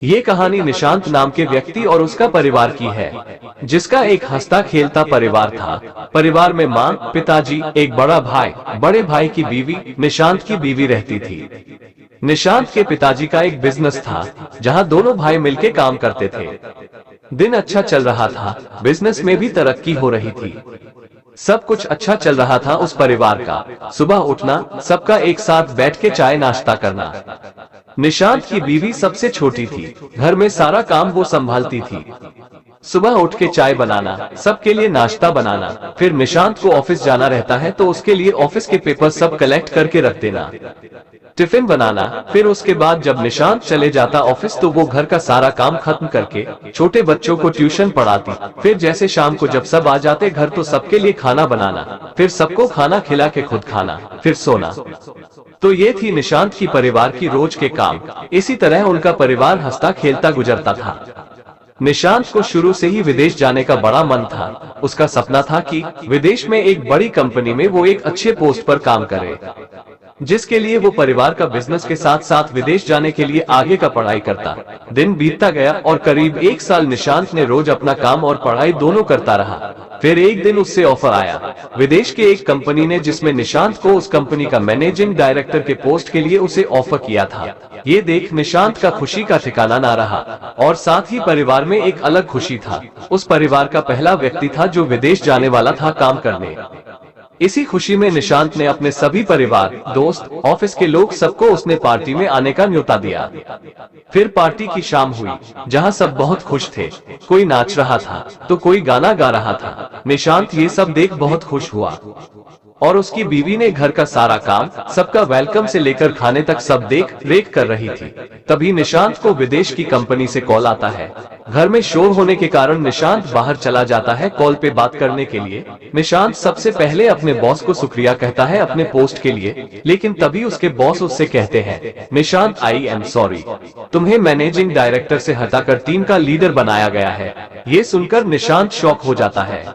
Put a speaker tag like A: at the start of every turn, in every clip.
A: ये कहानी निशांत नाम के व्यक्ति और उसका परिवार की है, जिसका एक हंसता खेलता परिवार था। परिवार में माँ, पिताजी, एक बड़ा भाई, बड़े भाई की बीवी, निशांत की बीवी रहती थी। निशांत के पिताजी का एक बिजनेस था, जहाँ दोनों भाई मिलके काम करते थे। दिन अच्छा चल रहा था, बिजनेस में भी तरक्की हो रही थी, सब कुछ अच्छा चल रहा था उस परिवार का। सुबह उठना, सबका एक साथ बैठ के चाय नाश्ता करना। निशांत की बीवी सबसे छोटी थी, घर में सारा काम वो संभालती थी। सुबह उठ के चाय बनाना, सबके लिए नाश्ता बनाना, फिर निशांत को ऑफिस जाना रहता है तो उसके लिए ऑफिस के पेपर सब कलेक्ट करके रख देना, टिफिन बनाना। फिर उसके बाद जब निशांत चले जाता ऑफिस तो वो घर का सारा काम खत्म करके छोटे बच्चों को ट्यूशन पढ़ाती। फिर जैसे शाम को जब सब आ जाते घर तो सबके लिए खाना बनाना, फिर सबको खाना खिला के खुद खाना, फिर सोना। तो ये थी निशांत की परिवार की रोज के काम। इसी तरह उनका परिवार हंसता खेलता गुजरता था। निशांत को शुरू से ही विदेश जाने का बड़ा मन था। उसका सपना था कि विदेश में एक बड़ी कंपनी में वो एक अच्छे पोस्ट पर काम करे, जिसके लिए वो परिवार का बिजनेस के साथ साथ विदेश जाने के लिए आगे का पढ़ाई करता। दिन बीतता गया और करीब 1 साल निशांत ने रोज अपना काम और पढ़ाई दोनों करता रहा। फिर एक दिन उससे ऑफर आया विदेश के एक कंपनी ने, जिसमें निशांत को उस कंपनी का मैनेजिंग डायरेक्टर के पोस्ट के लिए उसे ऑफर किया था। ये देख निशांत का खुशी का ठिकाना ना रहा और साथ ही परिवार में एक अलग खुशी था। उस परिवार का पहला व्यक्ति था जो विदेश जाने वाला था काम करने। इसी खुशी में निशांत ने अपने सभी परिवार, दोस्त, ऑफिस के लोग सबको उसने पार्टी में आने का न्योता दिया। फिर पार्टी की शाम हुई, जहां सब बहुत खुश थे। कोई नाच रहा था तो कोई गाना गा रहा था। निशांत ये सब देख बहुत खुश हुआ और उसकी बीवी ने घर का सारा काम, सबका वेलकम से लेकर खाने तक सब देख रेख कर रही थी। तभी निशांत को विदेश की कंपनी से कॉल आता है। घर में शोर होने के कारण निशांत बाहर चला जाता है कॉल पे बात करने के लिए। निशांत सबसे पहले अपने बॉस को शुक्रिया कहता है अपने पोस्ट के लिए, लेकिन तभी उसके बॉस उससे कहते हैं, निशांत आई एम सॉरी, तुम्हें मैनेजिंग डायरेक्टर से हटाकर टीम का लीडर बनाया गया है। ये सुनकर निशांत शॉक हो जाता है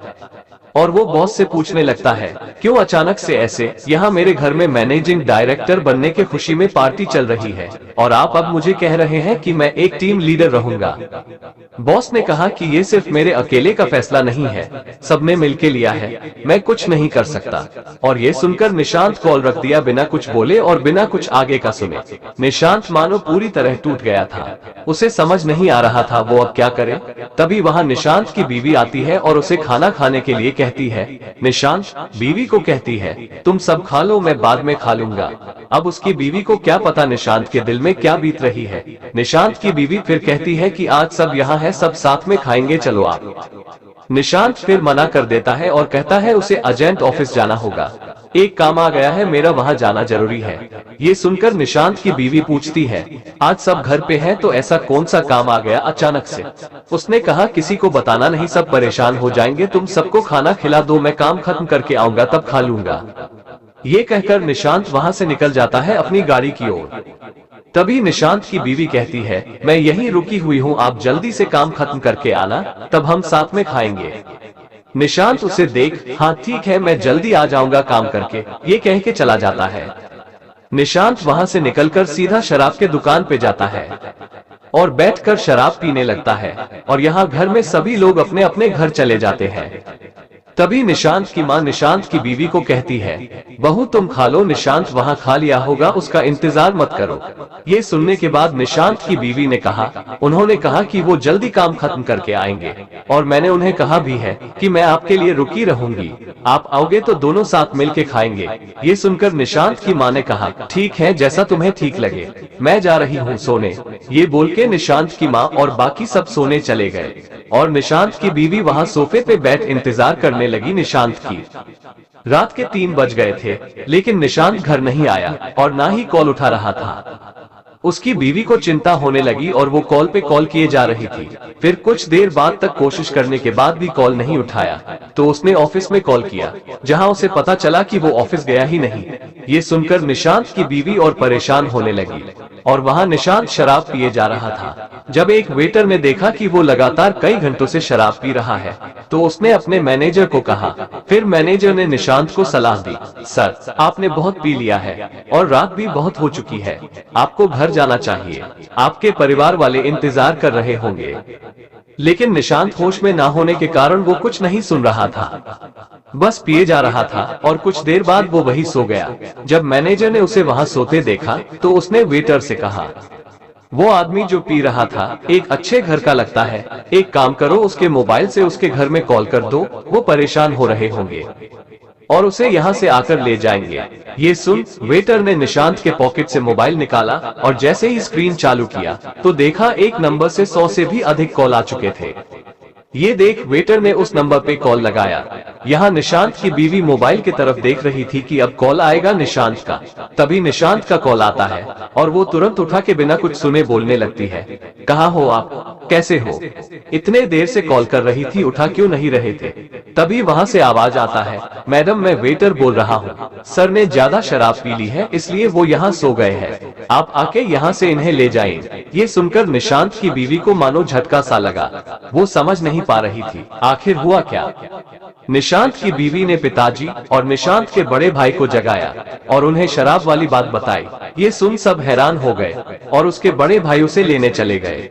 A: और वो बॉस से पूछने लगता है, क्यों अचानक से ऐसे? यहाँ मेरे घर में मैनेजिंग डायरेक्टर बनने के खुशी में पार्टी चल रही है और आप अब मुझे कह रहे हैं कि मैं एक टीम लीडर रहूंगा। बॉस ने कहा कि ये सिर्फ मेरे अकेले का फैसला नहीं है, सबने मिलके लिया है, मैं कुछ नहीं कर सकता। और ये सुनकर निशांत कॉल रख दिया बिना कुछ बोले और बिना कुछ आगे का सुने। निशांत मानो पूरी तरह टूट गया था, उसे समझ नहीं आ रहा था वो अब क्या करे। तभी वहाँ निशांत की बीवी आती है और उसे खाना खाने के लिए कहती है। निशांत बीवी को कहती है, तुम सब खा लो, मैं बाद में खा लूंगा। अब उसकी बीवी को क्या पता निशांत के दिल में क्या बीत रही है। निशांत की बीवी फिर कहती है कि आज सब यहाँ है, सब साथ में खाएंगे, चलो आप। निशांत फिर मना कर देता है और कहता है उसे अर्जेंट ऑफिस जाना होगा, एक काम आ गया है मेरा, वहां जाना जरूरी है। ये सुनकर निशांत की बीवी पूछती है, आज सब घर पे हैं तो ऐसा कौन सा काम आ गया अचानक से? उसने कहा किसी को बताना नहीं, सब परेशान हो जाएंगे, तुम सबको खाना खिला दो, मैं काम खत्म करके आऊंगा तब खा लूंगा। ये कहकर निशांत वहां से निकल जाता है अपनी गाड़ी की ओर। तभी निशांत की बीवी कहती है, मैं यहीं रुकी हुई हूँ, आप जल्दी से काम खत्म करके आना, तब हम साथ में खाएंगे। निशांत उसे देख, हाँ ठीक है, मैं जल्दी आ जाऊंगा काम करके, ये कह के चला जाता है। निशांत वहां से निकलकर सीधा शराब के दुकान पे जाता है और बैठकर शराब पीने लगता है और यहाँ घर में सभी लोग अपने अपने घर चले जाते हैं। तभी निशांत की माँ निशांत की बीवी को कहती है, बहू तुम खा लो, निशांत वहाँ खा लिया होगा, उसका इंतजार मत करो। ये सुनने के बाद निशांत की बीवी ने कहा, उन्होंने कहा कि वो जल्दी काम खत्म करके आएंगे और मैंने उन्हें कहा भी है कि मैं आपके लिए रुकी रहूंगी, आप आओगे तो दोनों साथ मिलके खाएंगे। ये सुनकर निशांत की माँ ने कहा, ठीक है, जैसा तुम्हें ठीक लगे, मैं जा रही हूँ सोने। ये बोल के निशांत की माँ और बाकी सब सोने चले गए और निशांत की बीवी वहाँ सोफे पे बैठ इंतजार करने लगी निशांत की। रात के 3 बज गए थे, लेकिन निशांत घर नहीं आया और ना ही कॉल उठा रहा था। उसकी बीवी को चिंता होने लगी और वो कॉल पे कॉल किए जा रही थी। फिर कुछ देर बाद तक कोशिश करने के बाद भी कॉल नहीं उठाया तो उसने ऑफिस में कॉल किया, जहां उसे पता चला कि वो ऑफिस गया ही नहीं। ये सुनकर निशांत की बीवी और परेशान होने लगी और वहाँ निशांत शराब पिए जा रहा था। जब एक वेटर ने देखा कि वो लगातार कई घंटों से शराब पी रहा है, तो उसने अपने मैनेजर को कहा। फिर मैनेजर ने निशांत को सलाह दी, सर, आपने बहुत पी लिया है और रात भी बहुत हो चुकी है, आपको घर जाना चाहिए, आपके परिवार वाले इंतजार कर रहे होंगे। लेकिन निशांत होश में ना होने के कारण वो कुछ नहीं सुन रहा था, बस पिए जा रहा था और कुछ देर बाद वो वही सो गया। जब मैनेजर ने उसे वहां सोते देखा तो उसने वेटर से कहा, वो आदमी जो पी रहा था एक अच्छे घर का लगता है, एक काम करो, उसके मोबाइल से उसके घर में कॉल कर दो, वो परेशान हो रहे होंगे और उसे यहाँ से आकर ले जाएंगे। ये सुन वेटर ने निशांत के पॉकेट से मोबाइल निकाला और जैसे ही स्क्रीन चालू किया तो देखा एक नंबर से 100 से भी अधिक कॉल आ चुके थे। ये देख वेटर ने उस नंबर पे कॉल लगाया। यहाँ निशांत की बीवी मोबाइल की तरफ देख रही थी कि अब कॉल आएगा निशांत का। तभी निशांत का कॉल आता है और वो तुरंत उठा के बिना कुछ सुने बोलने लगती है, कहाँ हो आप, कैसे हो, इतने देर से कॉल कर रही थी, उठा क्यों नहीं रहे थे। तभी वहाँ से आवाज आता है, मैडम मैं वेटर बोल रहा हूँ, सर ने ज्यादा शराब पी ली है इसलिए वो यहाँ सो गए हैं, आप आके यहाँ से इन्हें ले जाएं। ये सुनकर निशांत की बीवी को मानो झटका सा लगा, वो समझ नहीं पा रही थी आखिर हुआ क्या। निशांत की बीवी ने पिताजी और निशांत के बड़े भाई को जगाया और उन्हें शराब वाली बात बताई। ये सुन सब हैरान हो गए और उसके बड़े भाई उसे लेने चले गए।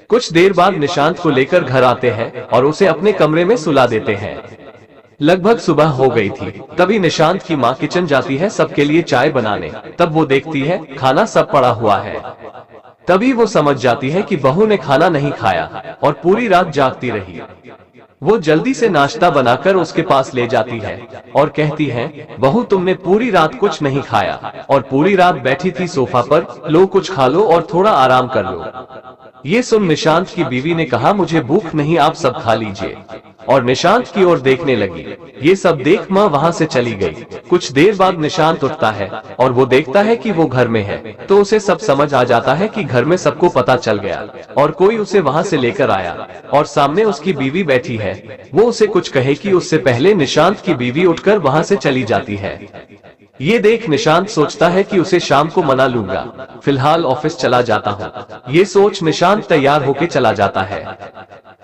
A: कुछ देर बाद निशांत को लेकर घर आते हैं और उसे अपने कमरे में सुला देते हैं। लगभग सुबह हो गई थी, तभी निशांत की माँ किचन जाती है सबके लिए चाय बनाने। तब वो देखती है खाना सब पड़ा हुआ है। तभी वो समझ जाती है कि बहू ने खाना नहीं खाया और पूरी रात जागती रही। वो जल्दी से नाश्ता बनाकर उसके पास ले जाती है और कहती है, बहू तुमने पूरी रात कुछ नहीं खाया और पूरी रात बैठी थी सोफा पर, लो कुछ खा लो और थोड़ा आराम कर लो। ये सुन निशांत की बीवी ने कहा, मुझे भूख नहीं, आप सब खा लीजिए, और निशांत की ओर देखने लगी। ये सब देख माँ वहाँ से चली गई। कुछ देर बाद निशांत उठता है और वो देखता है कि वो घर में है, तो उसे सब समझ आ जाता है कि घर में सबको पता चल गया और कोई उसे वहाँ से लेकर आया और सामने उसकी बीवी बैठी है। वो उसे कुछ कहे कि उससे पहले निशांत की बीवी उठकर वहाँ से चली जाती है। ये देख निशांत सोचता है कि उसे शाम को मना लूंगा, फिलहाल ऑफिस चला जाता हूँ। ये सोच निशांत तैयार होके चला जाता है।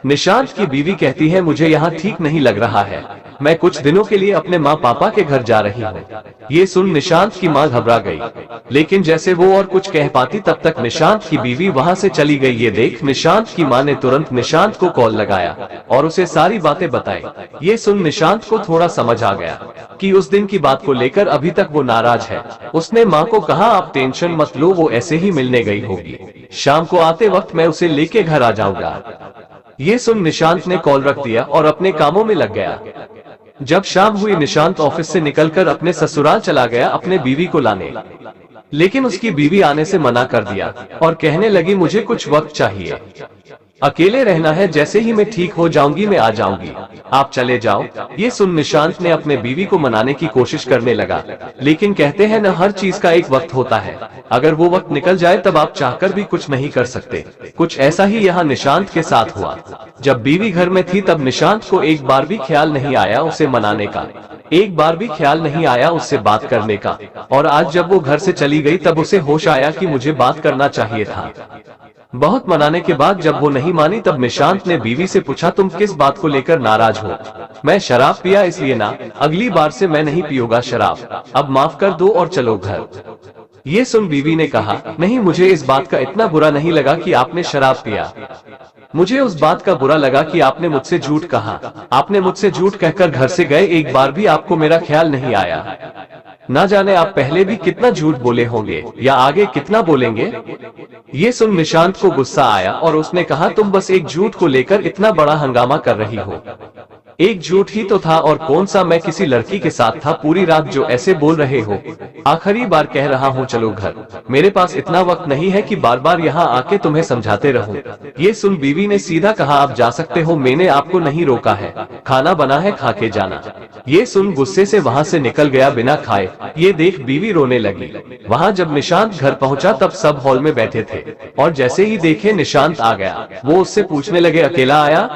A: निशांत की बीवी कहती है, मुझे यहाँ ठीक नहीं लग रहा है, मैं कुछ दिनों के लिए अपने माँ पापा के घर जा रही हूँ। ये सुन निशांत की माँ घबरा गई, लेकिन जैसे वो और कुछ कह पाती तब तक निशांत की बीवी वहाँ से चली गई। ये देख निशांत की माँ ने तुरंत निशांत को कॉल लगाया और उसे सारी बातें बताई। ये सुन निशांत को थोड़ा समझ आ गया कि उस दिन की बात को लेकर अभी तक वो नाराज है। उसने माँ को कहा, आप टेंशन मत लो, वो ऐसे ही मिलने गई होगी, शाम को आते वक्त मैं उसे लेके घर आ जाऊंगा। ये सुन निशांत ने कॉल रख दिया और अपने कामों में लग गया। जब शाम हुई निशांत ऑफिस से निकलकर अपने ससुराल चला गया अपने बीवी को लाने, लेकिन उसकी बीवी आने से मना कर दिया और कहने लगी, मुझे कुछ वक्त चाहिए, अकेले रहना है, जैसे ही मैं ठीक हो जाऊंगी मैं आ जाऊंगी, आप चले जाओ। ये सुन निशांत ने अपने बीवी को मनाने की कोशिश करने लगा, लेकिन कहते हैं न, हर चीज का एक वक्त होता है, अगर वो वक्त निकल जाए तब आप चाहकर भी कुछ नहीं कर सकते। कुछ ऐसा ही यहाँ निशांत के साथ हुआ। जब बीवी घर में थी तब निशांत को एक बार भी ख्याल नहीं आया उसे मनाने का, एक बार भी ख्याल नहीं आया उससे बात करने का, और आज जब वो घर से चली गई तब उसे होश आया कि मुझे बात करना चाहिए था। बहुत मनाने के बाद जब वो नहीं मानी तब निशांत ने बीवी से पूछा, तुम किस बात को लेकर नाराज हो? मैं शराब पिया इसलिए ना, अगली बार से मैं नहीं पीऊंगा शराब, अब माफ कर दो और चलो घर। ये सुन बीवी ने कहा, नहीं, मुझे इस बात का इतना बुरा नहीं लगा कि आपने शराब पिया, मुझे उस बात का बुरा लगा कि आपने मुझसे झूठ कहा, आपने मुझसे झूठ कहकर घर से गए, एक बार भी आपको मेरा ख्याल नहीं आया। ना जाने आप पहले भी कितना झूठ बोले होंगे या आगे कितना बोलेंगे। ये सुन निशांत को गुस्सा आया और उसने कहा, तुम बस एक झूठ को लेकर इतना बड़ा हंगामा कर रही हो, एक झूठ ही तो था और कौन सा मैं किसी लड़की के साथ था पूरी रात जो ऐसे बोल रहे हो। आखिरी बार कह रहा हूँ चलो घर, मेरे पास इतना वक्त नहीं है कि बार बार यहाँ आके तुम्हें समझाते रहूं। ये सुन बीवी ने सीधा कहा, आप जा सकते हो, मैंने आपको नहीं रोका है, खाना बना है खा के जाना। ये सुन गुस्से से वहाँ से निकल गया बिना खाए। ये देख बीवी रोने लगी। वहाँ जब निशांत घर पहुँचा तब सब हॉल में बैठे थे और जैसे ही देखे निशांत आ गया वो उससे पूछने लगे, अकेला आया?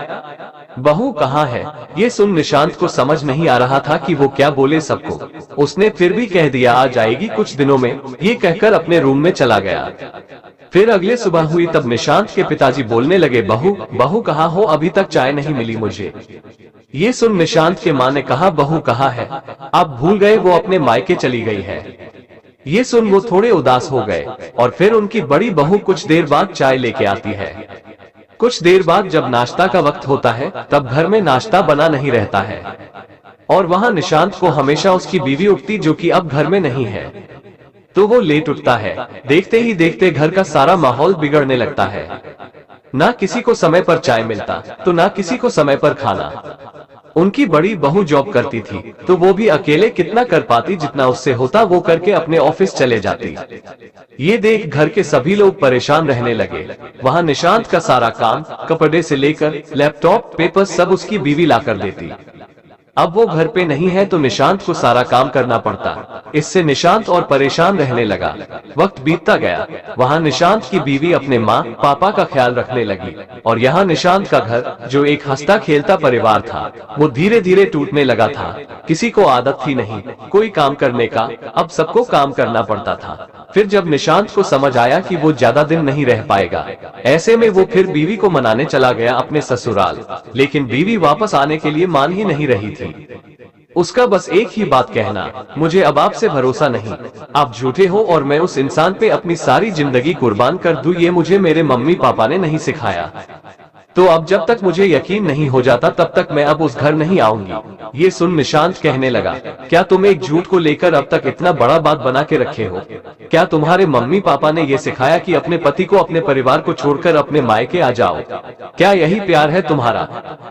A: बहू कहाँ है? ये सुन निशांत को समझ नहीं आ रहा था कि वो क्या बोले सबको। उसने फिर भी कह दिया आ जाएगी कुछ दिनों में, ये कहकर अपने रूम में चला गया। फिर अगले सुबह हुई तब निशांत के पिताजी बोलने लगे बहू बहू कहाँ हो, अभी तक चाय नहीं मिली मुझे। ये सुन निशांत के माँ ने कहा बहू कहाँ है? आप भूल गए वो अपने मायके चली गई है। ये सुन वो थोड़े उदास हो गए और फिर उनकी बड़ी बहू कुछ देर बाद चाय लेके आती है। कुछ देर बाद जब नाश्ता का वक्त होता है तब घर में नाश्ता बना नहीं रहता है और वहाँ निशांत को हमेशा उसकी बीवी उठती जो कि अब घर में नहीं है। तो वो लेट उठता है। देखते ही देखते घर का सारा माहौल बिगड़ने लगता है। ना किसी को समय पर चाय मिलता तो ना किसी को समय पर खाना। उनकी बड़ी बहू जॉब करती थी तो वो भी अकेले कितना कर पाती, जितना उससे होता वो करके अपने ऑफिस चले जाती। ये देख घर के सभी लोग परेशान रहने लगे। वहाँ निशांत का सारा काम, कपड़े से लेकर लैपटॉप, पेपर सब उसकी बीवी लाकर देती। अब वो घर पे नहीं है तो निशांत को सारा काम करना पड़ता। इससे निशांत और परेशान रहने लगा। वक्त बीतता गया। वहाँ निशांत की बीवी अपने माँ पापा का ख्याल रखने लगी और यहाँ निशांत का घर, जो एक हंसता खेलता परिवार था, वो धीरे धीरे टूटने लगा था। किसी को आदत थी नहीं कोई काम करने का, अब सबको काम करना पड़ता था। फिर जब निशांत को समझ आया कि वो ज्यादा दिन नहीं रह पाएगा, ऐसे में वो फिर बीवी को मनाने चला गया अपने ससुराल। लेकिन बीवी वापस आने के लिए मान ही नहीं रही थी। उसका बस एक ही बात कहना, मुझे अब आपसे भरोसा नहीं, आप झूठे हो और मैं उस इंसान पे अपनी सारी जिंदगी कुर्बान कर दूं, ये मुझे मेरे मम्मी पापा ने नहीं सिखाया। तो अब जब तक मुझे यकीन नहीं हो जाता तब तक मैं अब उस घर नहीं आऊंगी। ये सुन निशांत कहने लगा, क्या तुम एक झूठ को लेकर अब तक इतना बड़ा बात बना के रखे हो? क्या तुम्हारे मम्मी पापा ने ये सिखाया कि अपने पति को, अपने परिवार को छोड़कर अपने मायके आ जाओ? क्या यही प्यार है तुम्हारा?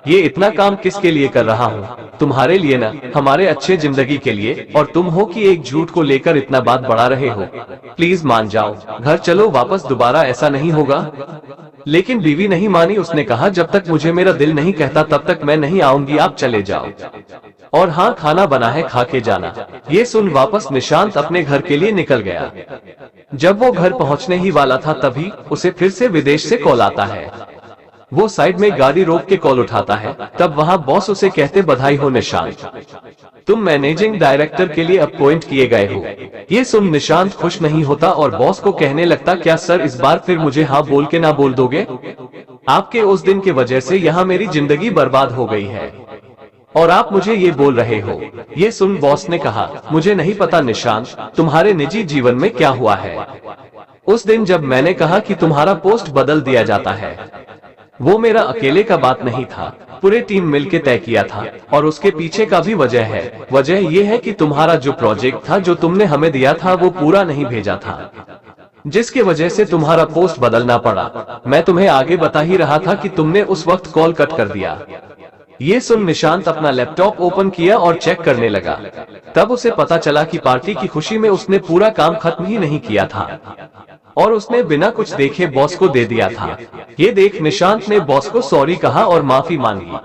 A: ये इतना काम किसके लिए कर रहा हूँ? तुम्हारे लिए ना, हमारे अच्छे जिंदगी के लिए। और तुम हो कि एक झूठ को लेकर इतना बात बढ़ा रहे हो। प्लीज मान जाओ, घर चलो वापस, दोबारा ऐसा नहीं होगा। लेकिन बीवी नहीं मानी। उसने कहा जब तक मुझे मेरा दिल नहीं कहता तब तक मैं नहीं आऊंगी, आप चले जाओ। और हाँ, खाना बना है, खा के जाना। ये सुन वापस निशांत अपने घर के लिए निकल गया। जब वो घर पहुंचने ही वाला था तभी उसे फिर से विदेश से कॉल आता है। वो साइड में गाड़ी रोक के कॉल उठाता है। तब वहाँ बॉस उसे कहते बधाई हो निशांत, तुम मैनेजिंग डायरेक्टर के लिए अपॉइंट किए गए हो। ये सुन निशांत खुश नहीं होता और बॉस को कहने लगता, क्या सर इस बार फिर मुझे हाँ बोल के ना बोल दोगे? आपके उस दिन की वजह से यहाँ मेरी जिंदगी बर्बाद हो गई है और आप मुझे ये बोल रहे हो। ये सुन बॉस ने कहा, मुझे नहीं पता निशांत तुम्हारे निजी जीवन में क्या हुआ है। उस दिन जब मैंने कहा कि तुम्हारा पोस्ट बदल दिया जाता है, वो मेरा अकेले का बात नहीं था, पूरे टीम मिलके तय किया था। और उसके पीछे का भी वजह है। वजह ये है कि तुम्हारा जो प्रोजेक्ट था, जो तुमने हमें दिया था, वो पूरा नहीं भेजा था, जिसकी वजह से तुम्हारा पोस्ट बदलना पड़ा। मैं तुम्हें आगे बता ही रहा था कि तुमने उस वक्त कॉल कट कर दिया। ये सुन निशांत अपना लैपटॉप ओपन किया और चेक करने लगा। तब उसे पता चला कि पार्टी की खुशी में उसने पूरा काम खत्म ही नहीं किया था और उसने बिना कुछ देखे बॉस को दे दिया था। ये देख निशांत ने बॉस को सॉरी कहा और माफी मांगी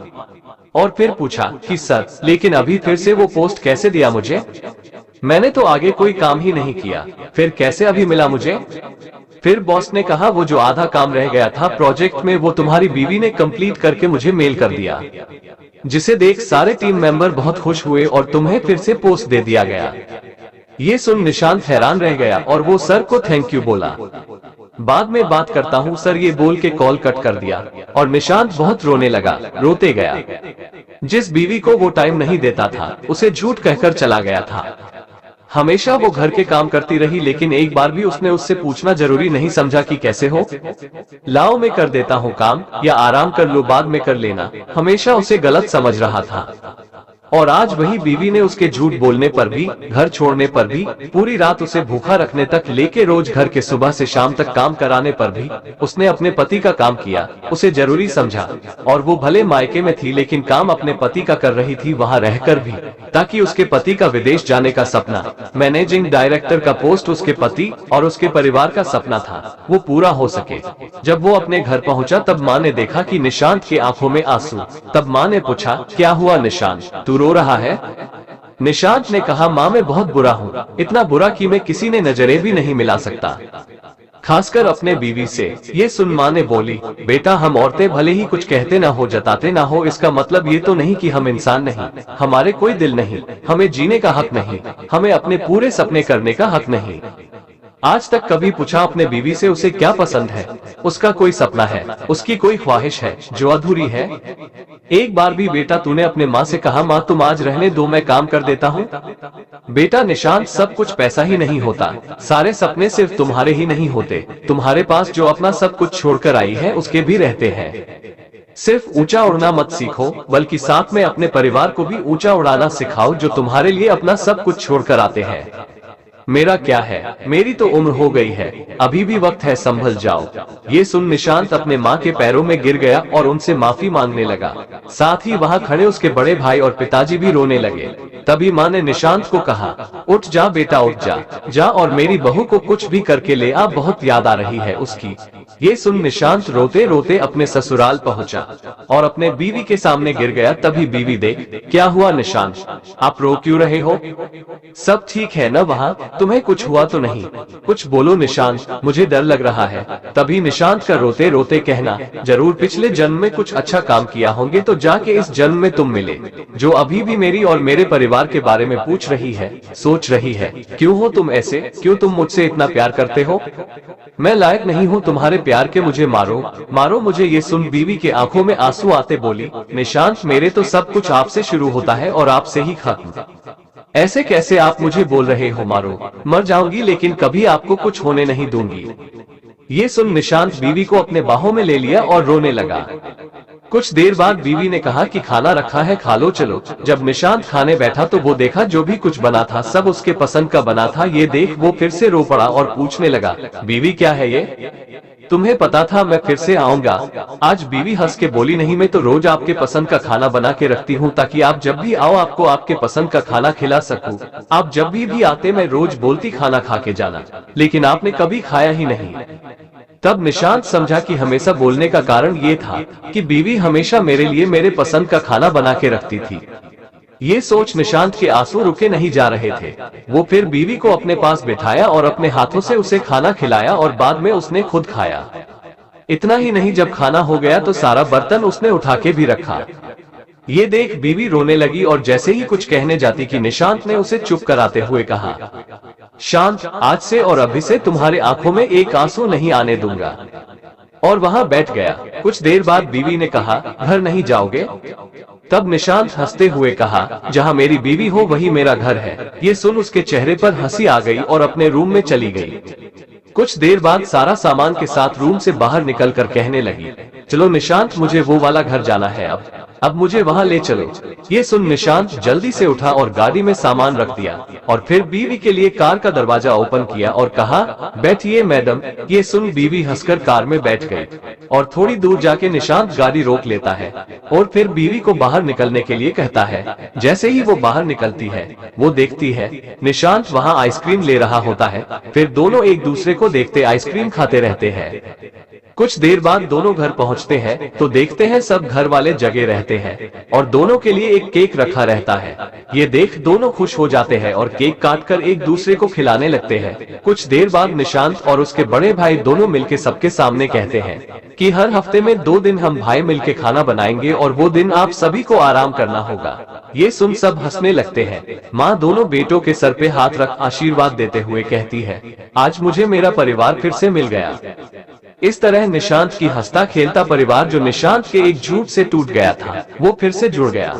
A: और फिर पूछा कि सर, लेकिन अभी फिर से वो पोस्ट कैसे दिया मुझे? मैंने तो आगे कोई काम ही नहीं किया, फिर कैसे अभी मिला मुझे? फिर बॉस ने कहा, वो जो आधा काम रह गया था प्रोजेक्ट में, वो तुम्हारी बीवी ने कंप्लीट करके मुझे मेल कर दिया, जिसे देख सारे टीम मेंबर बहुत खुश हुए और तुम्हें फिर से पोस्ट दे दिया गया। ये सुन निशांत हैरान रह गया और वो सर को थैंक यू बोला। बाद में बात करता हूँ सर, ये बोल के कॉल कट कर दिया और निशांत बहुत रोने लगा, रोते गया। जिस बीवी को वो टाइम नहीं देता था, उसे झूठ कहकर चला गया था। हमेशा वो घर के काम करती रही, लेकिन एक बार भी उसने उससे पूछना जरूरी नहीं समझा कि कैसे हो, लाओ मैं कर देता हूँ काम, या आराम कर लो बाद में कर लेना। हमेशा उसे गलत समझ रहा था। और आज वही बीवी ने उसके झूठ बोलने पर भी, घर छोड़ने पर भी, पूरी रात उसे भूखा रखने तक लेके रोज घर के सुबह से शाम तक काम कराने पर भी उसने अपने पति का काम किया, उसे जरूरी समझा। और वो भले मायके में थी लेकिन काम अपने पति का कर रही थी वहाँ रहकर भी, ताकि उसके पति का विदेश जाने का सपना, मैनेजिंग डायरेक्टर का पोस्ट, उसके पति और उसके परिवार का सपना था, वो पूरा हो सके। जब वो अपने घर पहुंचा तब माँ ने देखा कि निशांत की आंखों में आंसू। तब माँ ने पूछा, क्या हुआ निशांत, तू रो रहा है? निशांत ने कहा, माँ मैं बहुत बुरा हूँ, इतना बुरा कि मैं किसी ने नजरें भी नहीं मिला सकता। खासकर अपने बीवी से। ये सुन माँ ने बोली, बेटा हम औरतें भले ही कुछ कहते ना हो, जताते ना हो, इसका मतलब ये तो नहीं कि हम इंसान नहीं, हमारे कोई दिल नहीं, हमें जीने का हक नहीं, हमें अपने पूरे सपने करने का हक नहीं। आज तक कभी पूछा अपने बीवी से उसे क्या पसंद है, उसका कोई सपना है, उसकी कोई ख्वाहिश है जो अधूरी है? एक बार भी बेटा तूने अपने माँ से कहा, माँ तुम आज रहने दो, मैं काम कर देता हूँ? बेटा निशांत, सब कुछ पैसा ही नहीं होता, सारे सपने सिर्फ तुम्हारे ही नहीं होते, तुम्हारे पास जो अपना सब कुछ छोड़कर आई है उसके भी रहते हैं। सिर्फ ऊंचा उड़ना मत सीखो, बल्कि साथ में अपने परिवार को भी ऊंचा उड़ाना सिखाओ, जो तुम्हारे लिए अपना सब कुछ छोड़कर आते हैं। मेरा क्या है, मेरी तो उम्र हो गई है, अभी भी वक्त है, संभल जाओ। ये सुन निशांत अपने माँ के पैरों में गिर गया और उनसे माफी मांगने लगा। साथ ही वहाँ खड़े उसके बड़े भाई और पिताजी भी रोने लगे। तभी माँ ने निशांत को कहा, उठ जा बेटा, उठ जा, जा और मेरी बहू को कुछ भी करके ले आ, बहुत याद आ रही है उसकी। ये सुन निशांत रोते रोते अपने ससुराल पहुंचा और अपने बीवी के सामने गिर गया। तभी बीवी देख, क्या हुआ निशांत, आप रो क्यों रहे हो? सब ठीक है न वहाँ, तुम्हें कुछ हुआ तो नहीं? कुछ बोलो निशांत, मुझे डर लग रहा है। तभी निशांत का रोते रोते कहना, जरूर पिछले जन्म में कुछ अच्छा काम किया होंगे तो जाके इस जन्म में तुम मिले, जो अभी भी मेरी और मेरे परिवार के बारे में पूछ रही है, सोच रही है। क्यों हो तुम ऐसे, क्यों तुम मुझसे इतना प्यार करते हो? मैं लायक नहीं हूँ तुम्हारे प्यार के, मुझे मारो, मारो मुझे। ये सुन बीवी के आंखों में आंसू आते बोली, निशांत मेरे तो सब कुछ आपसे शुरू होता है और आपसे ही खत्म। ऐसे कैसे आप मुझे बोल रहे हो? मारो, मर जाऊंगी लेकिन कभी आपको कुछ होने नहीं दूंगी। ये सुन निशांत बीवी को अपने बाहों में ले लिया और रोने लगा। कुछ देर बाद बीवी ने कहा कि खाना रखा है, खा लो चलो। जब निशांत खाने बैठा तो वो देखा जो भी कुछ बना था सब उसके पसंद का बना था। ये देख वो फिर से रो पड़ा और पूछने लगा, बीवी क्या है ये? तुम्हें पता था मैं फिर से आऊंगा? आज बीवी हंस के बोली, नहीं मैं तो रोज आपके पसंद का खाना बना के रखती हूँ ताकि आप जब भी आओ आपको आपके पसंद का खाना खिला सकूं। आप जब भी आते मैं रोज बोलती खाना खा के जाना, लेकिन आपने कभी खाया ही नहीं। तब निशांत समझा कि हमेशा बोलने का कारण ये था कि बीवी हमेशा मेरे लिए मेरे पसंद का खाना बना के रखती थी। ये सोच निशांत के आंसू रुके नहीं जा रहे थे। वो फिर बीवी को अपने पास बिठाया और अपने हाथों से उसे खाना खिलाया और बाद में उसने खुद खाया। इतना ही नहीं, जब खाना हो गया तो सारा बर्तन उसने उठा के भी रखा। ये देख बीवी रोने लगी और जैसे ही कुछ कहने जाती कि निशांत ने उसे चुप कराते हुए कहा, शांत, आज से और अभी से तुम्हारे आंखों में एक आंसू नहीं आने दूंगा। और वहाँ बैठ गया। कुछ देर बाद बीवी ने कहा, घर नहीं जाओगे? तब निशांत हंसते हुए कहा, जहाँ मेरी बीवी हो वही मेरा घर है। ये सुन उसके चेहरे पर हंसी आ गई और अपने रूम में चली गई। कुछ देर बाद सारा सामान के साथ रूम से बाहर निकलकर कहने लगी, चलो निशांत, मुझे वो वाला घर जाना है, अब मुझे वहाँ ले चलो। ये सुन निशांत जल्दी से उठा और गाड़ी में सामान रख दिया और फिर बीवी के लिए कार का दरवाजा ओपन किया और कहा, बैठिए मैडम। ये सुन बीवी हंसकर कार में बैठ गई और थोड़ी दूर जाके निशांत गाड़ी रोक लेता है और फिर बीवी को बाहर निकलने के लिए कहता है। जैसे ही वो बाहर निकलती है वो देखती है निशांत वहाँ आइसक्रीम ले रहा होता है। फिर दोनों एक दूसरे को देखते आइसक्रीम खाते रहते हैं। कुछ देर बाद दोनों घर पहुंचते हैं तो देखते हैं सब घर वाले जगे रहते हैं और दोनों के लिए एक केक रखा रहता है। ये देख दोनों खुश हो जाते हैं और केक काटकर एक दूसरे को खिलाने लगते हैं। कुछ देर बाद निशांत और उसके बड़े भाई दोनों मिलके सबके सामने कहते हैं कि हर हफ्ते में 2 दिन हम भाई मिलके खाना बनाएंगे और वो दिन आप सभी को आराम करना होगा। ये सुन सब हंसने लगते हैं। माँ दोनों बेटों के सर पे हाथ रख आशीर्वाद देते हुए कहती है, आज मुझे मेरा परिवार फिर से मिल गया। इस तरह निशांत की हंसता खेलता परिवार, जो निशांत के एक झूठ से टूट गया था, वो फिर से जुड़ गया।